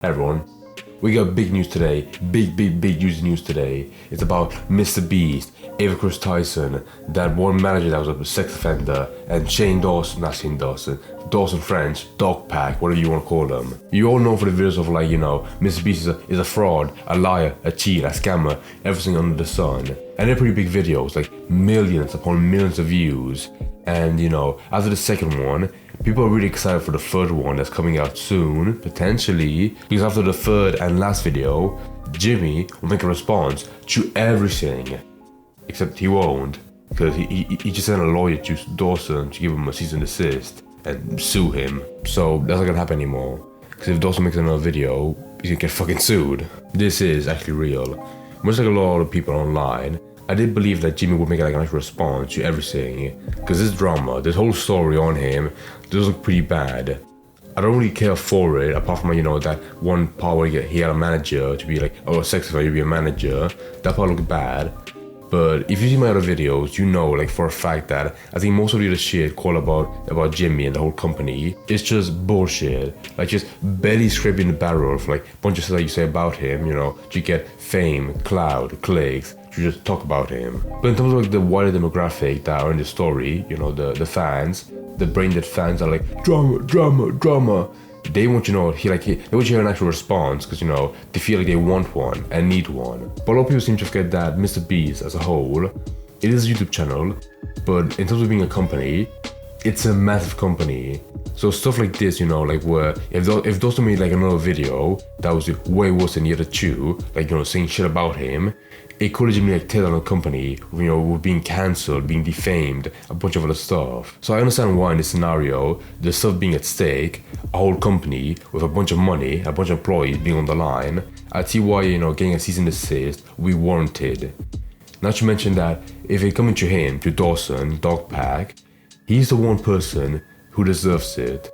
Everyone, we got big news today. Big news today. It's about MrBeast, Ava Chris Tyson, that one manager that was a sex offender, and Dawson French, Dog Pack, whatever you want to call them. You all know for the videos of MrBeast is a fraud, a liar, a cheat, a scammer, everything under the sun. And they're pretty big videos, like millions upon millions of views. And after the second one, people are really excited for the third one that's coming out soon, potentially, because after the third and last video, Jimmy will make a response to everything. Except he won't, because he just sent a lawyer to Dawson to give him a cease and desist and sue him. So that's not gonna happen anymore, because if Dawson makes another video, he's gonna get fucking sued. This is actually real. Much like a lot of people online, I did believe that Jimmy would make an actual response to everything, because this drama, this whole story on him, does look pretty bad. I don't really care for it, apart from that one part where he had a manager to be like, oh, a sex offender, you be a manager. That part looked bad. But if you see my other videos, you know, like for a fact that I think most of the other shit called about Jimmy and the whole company is just bullshit. Like just barely scraping the barrel for like a bunch of stuff that you say about him, to get fame, clout, clicks, to just talk about him. But in terms of like the wider demographic that are in the story, the fans, the brain-dead fans are like, drama. They want they want you to hear an actual response, because they feel like they want one and need one. But a lot of people seem to forget that MrBeast as a whole, it is a YouTube channel, but in terms of being a company, it's a massive company. So stuff like this, like where if Dawson made like another video that was way worse than the other two, like saying shit about him, it could legitimately like tear down a company, with being cancelled, being defamed, a bunch of other stuff. So I understand why in this scenario, the stuff being at stake, a whole company with a bunch of money, a bunch of employees being on the line, I see why, getting a cease and desist would be warranted. Not to mention that if it coming to him, to Dawson, Dog Pack, he's the one person who deserves it.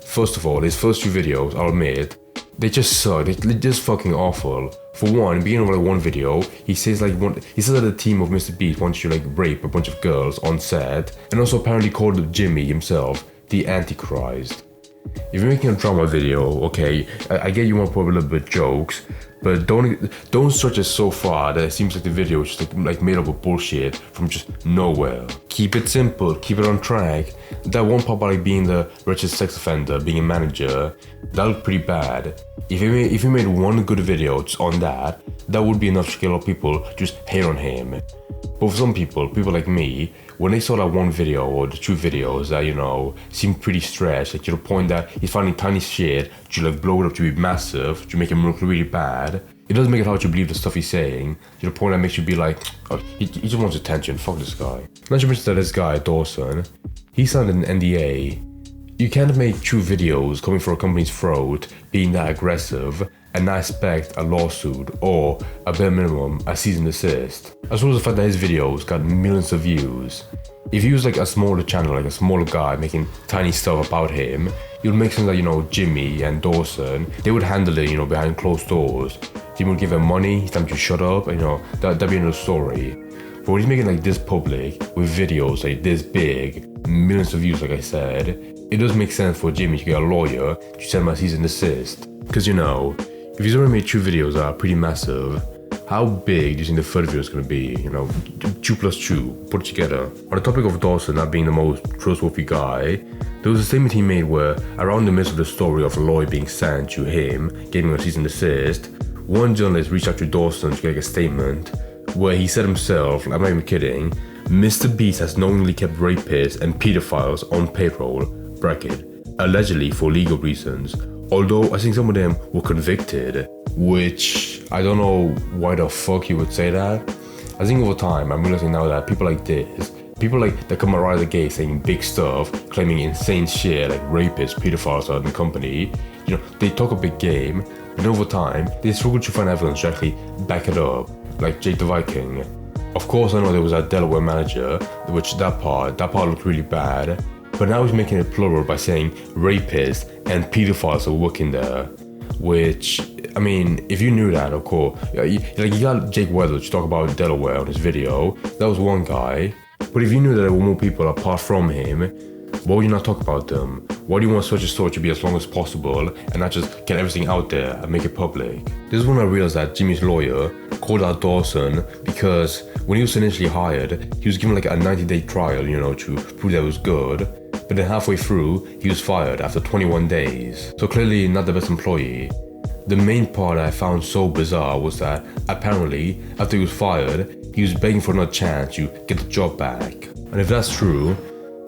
First of all, his first two videos, I'll admit, they just suck. They're just fucking awful. For one, in the beginning of one video, he says that the team of MrBeast wants to rape a bunch of girls on set, and also apparently called Jimmy himself the Antichrist. If you're making a drama video, okay, I get you want to put a little bit of jokes, but don't stretch it so far that it seems like the video is just like made up of bullshit from just nowhere. Keep it simple, keep it on track. That one part about being the wretched sex offender, being a manager, that looked pretty bad. If he made one good video on that would be enough to get a lot of people just hate on him. But for some people like me, when they saw that one video or the two videos that, seemed pretty stretched, to the point that he's finding tiny shit to blow it up to be massive, to make him look really bad, it doesn't make it hard to believe the stuff he's saying, to the point that makes you be like, oh, he just wants attention, fuck this guy. Not to mention that this guy, Dawson, he signed an NDA. You can't make two videos coming for a company's throat, being that aggressive, and not expect a lawsuit or, at bare minimum, a cease and desist. As well as the fact that his videos got millions of views. If he was a smaller channel, a smaller guy making tiny stuff about him, it would make sense that, Jimmy and Dawson, they would handle it, behind closed doors. Jimmy would give him money, he's time to shut up, that'd be another story. But when he's making this public, with videos this big, millions of views like I said, it does make sense for Jimmy to get a lawyer to send him a cease and desist. Because if he's already made two videos that are pretty massive, how big do you think the third video is going to be? 2 plus 2, put it together. On the topic of Dawson not being the most trustworthy guy, there was a statement he made where, around the midst of the story of a lawyer being sent to him, giving him a cease and desist, one journalist reached out to Dawson to get a statement where he said himself, I'm not even kidding, MrBeast has knowingly kept rapists and pedophiles on payroll, allegedly for legal reasons. Although I think some of them were convicted, which I don't know why the fuck you would say that. I think over time, I'm realizing now that people like this, people that come around the gate saying big stuff, claiming insane shit like rapists, pedophiles are in the company, they talk a big game, but over time, they struggle to find evidence to actually back it up, like Jake the Viking. Of course, I know there was that Delaware manager, which that part looked really bad, but now he's making it plural by saying rapists and pedophiles are working there. Which, I mean, if you knew that, of course, you got Jake Weather to talk about Delaware on his video, that was one guy. But if you knew that there were more people apart from him, why would you not talk about them? Why do you want such a story to be as long as possible and not just get everything out there and make it public? This is when I realized that Jimmy's lawyer called out Dawson because when he was initially hired, he was given like a 90-day trial, you know, to prove that it was good. But then halfway through, he was fired after 21 days. So clearly not the best employee. The main part I found so bizarre was that apparently after he was fired, he was begging for another chance to get the job back. And if that's true,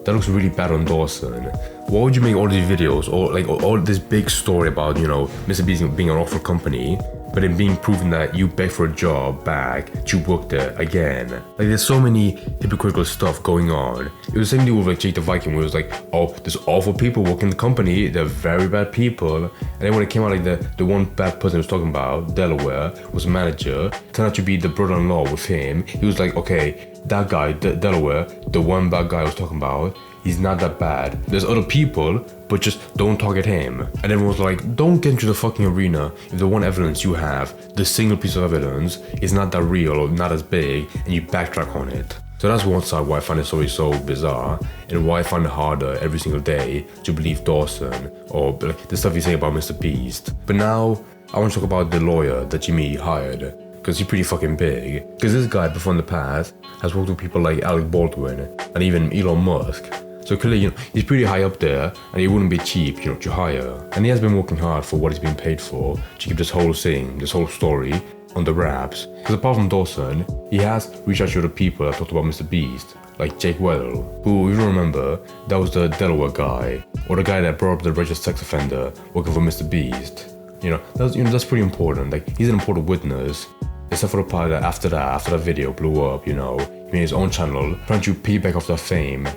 that looks really bad on Dawson. Why would you make all these videos or like all this big story about, you know, MrBeast being an awful company, but then being proven that you beg for a job back to work there again? Like there's so many hypocritical stuff going on. It was the same deal with like Jake the Viking where it was like, oh, there's awful people working in the company, they're very bad people. And then when it came out like the one bad person he was talking about, Delaware, was a manager, turned out to be the brother-in-law with him. He was like, okay, that guy, Delaware, the one bad guy I was talking about, he's not that bad. There's other people, but just don't target him. And everyone was like, don't get into the fucking arena if the one evidence you have, the single piece of evidence, is not that real or not as big, and you backtrack on it. So that's one side why I find this story so bizarre, and why I find it harder every single day to believe Dawson or like, the stuff he's saying about MrBeast. But now, I want to talk about the lawyer that Jimmy hired, because he's pretty fucking big. Because this guy before in the past has worked with people like Alec Baldwin and even Elon Musk. So clearly, you know, he's pretty high up there and he wouldn't be cheap, you know, to hire. And he has been working hard for what he's been paid for to keep this whole thing, this whole story on the wraps. Because apart from Dawson, he has reached out to the people that talked about MrBeast, like Jake Weddle, who, if you remember, that was the Delaware guy, or the guy that brought up the registered sex offender working for MrBeast. You know, that's pretty important. Like, he's an important witness. Except for the part that after that video blew up, you know, he made his own channel, trying to piggyback off that fame,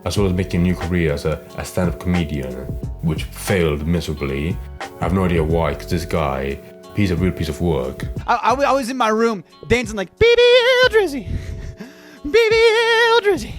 as well as making a new career as a stand-up comedian, which failed miserably. I have no idea why, because this guy, he's a real piece of work. I was in my room dancing like, baby Drizzy, baby Drizzy.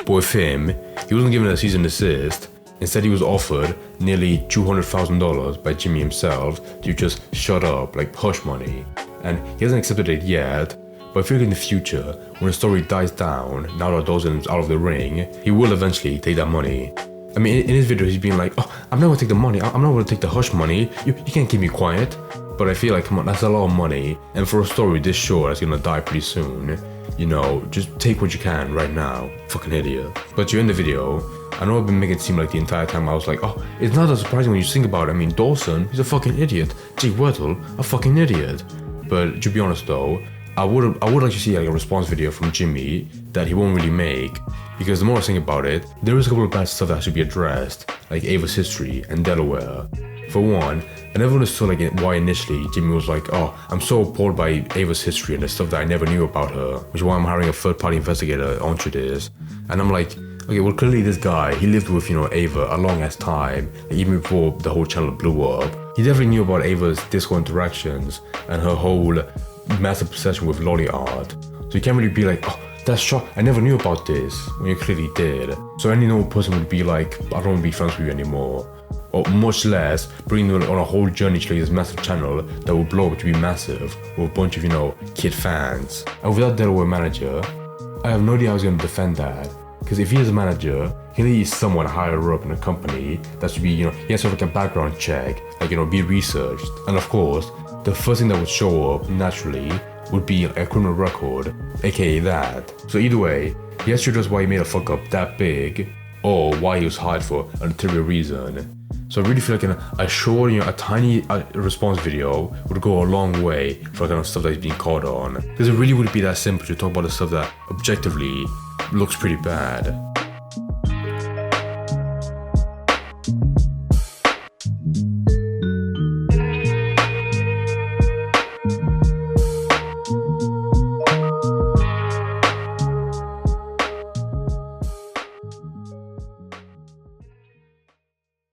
But with him, he wasn't given a cease and desist. Instead, he was offered nearly $200,000 by Jimmy himself to just shut up, like hush money. And he hasn't accepted it yet, but I feel like in the future, when the story dies down, now that Dawson's out of the ring, he will eventually take that money. I mean, in his video, he's being like, oh, I'm not gonna take the money, I'm not gonna take the hush money, you can't keep me quiet. But I feel like, come on, that's a lot of money, and for a story this short that's gonna die pretty soon, you know, just take what you can right now, fucking idiot. But to end the video, I know I've been making it seem like the entire time I was like, oh, it's not that surprising when you think about it. I mean, Dawson, he's a fucking idiot. Jake Weddle, a fucking idiot. But to be honest though, I would like to see like a response video from Jimmy that he won't really make, because the more I think about it, there is a couple of bad stuff that should be addressed, like Ava's history and Delaware. For one, I never understood like why initially Jimmy was like, oh, I'm so appalled by Ava's history and the stuff that I never knew about her, which is why I'm hiring a third-party investigator onto this. And I'm like, okay, well clearly this guy, he lived with, you know, Ava a long ass time, even before the whole channel blew up. He definitely knew about Ava's disco interactions and her whole massive obsession with lolly art. So you can't really be like, oh, that's shock, I never knew about this, when you clearly did. So any normal person would be like, I don't want to be friends with you anymore. Or much less, bringing them on a whole journey to like this massive channel that will blow up to be massive, with a bunch of, you know, kid fans. And without Delaware manager, I have no idea how he's going to defend that. Because if he is a manager, he needs someone higher up in the company that should be, you know, he has sort of like a background check, like, you know, be researched. And of course, the first thing that would show up naturally would be a criminal record, aka that. So either way, he has to address why he made a fuck up that big, or why he was hired for an ulterior reason. So I really feel like a short, you know, a tiny response video would go a long way for the kind of stuff that he's being caught on. Because it really wouldn't be that simple to talk about the stuff that objectively looks pretty bad.